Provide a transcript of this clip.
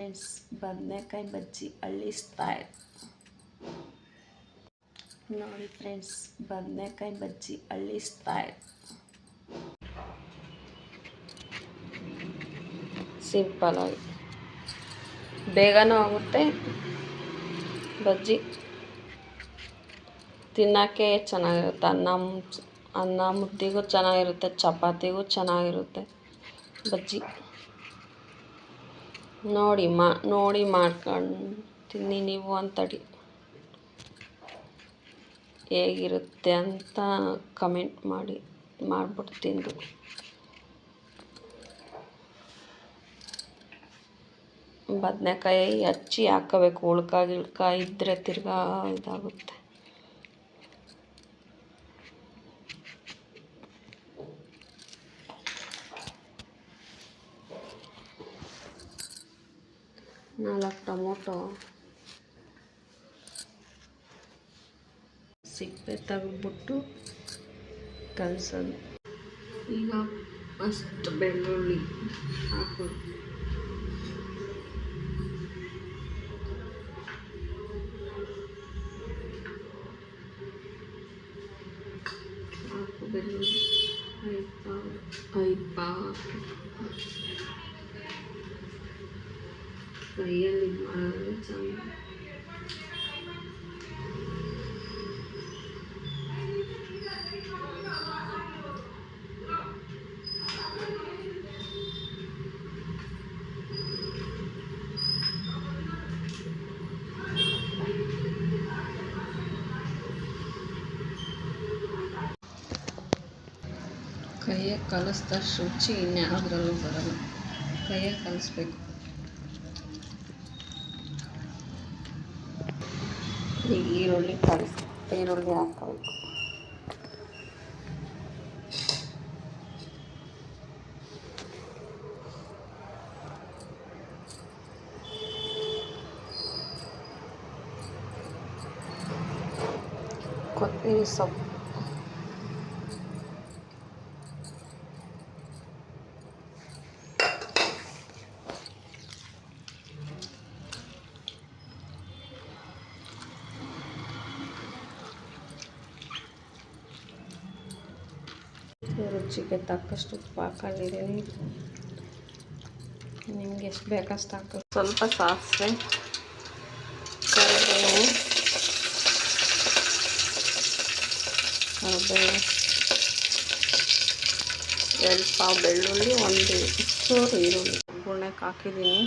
Friends, ಬದನೆಕಾಯಿ ಬಜ್ಜಿ ಹಳ್ಳಿ style ನೋಡಿ ಫ್ರೆಂಡ್ಸ್, ಬದನೆಕಾಯಿ ಬಜ್ಜಿ ಹಳ್ಳಿ ಸ್ಟೈಲ್ ಸಿಂಪಲ್ ಆಗಿ ಬೇಗನೂ ಆಗುತ್ತೆ. ಬಜ್ಜಿ ತಿನ್ನೋಕ್ಕೆ ಚೆನ್ನಾಗಿರುತ್ತೆ. ಅನ್ನ ಮುದ್ದೆಗೂ ಚೆನ್ನಾಗಿರುತ್ತೆ, ಚಪಾತಿಗೂ ಚೆನ್ನಾಗಿರುತ್ತೆ ಬಜ್ಜಿ. ನೋಡಿ ಮಾಡ್ಕೊಂಡು ತಿನ್ನಿ ನೀವು ಅಂತಡಿ. ಹೇಗಿರುತ್ತೆ ಅಂತ ಕಮೆಂಟ್ ಮಾಡಿಬಿಟ್ಟು ತಿಂದು. ಬದನೆಕಾಯಿ ಹಚ್ಚಿ ಹಾಕೋಬೇಕು. ಉಳ್ಕ ಇದ್ದರೆ ತಿರ್ಗಾ ಇದಾಗುತ್ತೆ. ನಾಲ್ಕು ಟೊಮೊಟೊ ಸಿಪ್ಪೆ ತೆಗೆದ್ಬಿಟ್ಟು ಕಲಸೋದು. ಈಗ ಫಸ್ಟ್ ಬೆಳ್ಳುಳ್ಳಿ ಹಾಕೋದು. ಬೆಳ್ಳುಳ್ಳಿ ಐದು ಕೈಯಲ್ಲಿ ಮಾಡಿದ್ರೆ ಚೆಂದ. ಕೈಯಾಗ ಕಲಿಸ್ದಷ್ಟು ರುಚಿ ಇನ್ಯಾವುದ್ರಲ್ಲೂ ಬರಲ್ಲ. ಕೈಯಾಗ ಕಲಿಸ್ಬೇಕು. ಈಗ ಈರುಳ್ಳಿ ಹಾಕಬೇಕು. ಕೊತ್ತಂಬರಿ ಸೊಪ್ಪು, ರುಚಿಗೆ ತಕ್ಕಷ್ಟು ಉಪ್ಪು ಹಾಕೊಂಡಿದ್ದೀನಿ. ನಿಮ್ಗೆ ಎಷ್ಟು ಬೇಕಷ್ಟು ಹಾಕಿ. ಸ್ವಲ್ಪ ಸಾಸಿವೆ, ಕರಿಬೇವು, ಎರಡು ಪಾವು ಬೆಳ್ಳುಳ್ಳಿ, ಒಂದು ಚೂರು ಈರುಳ್ಳಿ ಗುಣಕ್ಕೆ ಹಾಕಿದ್ದೀನಿ.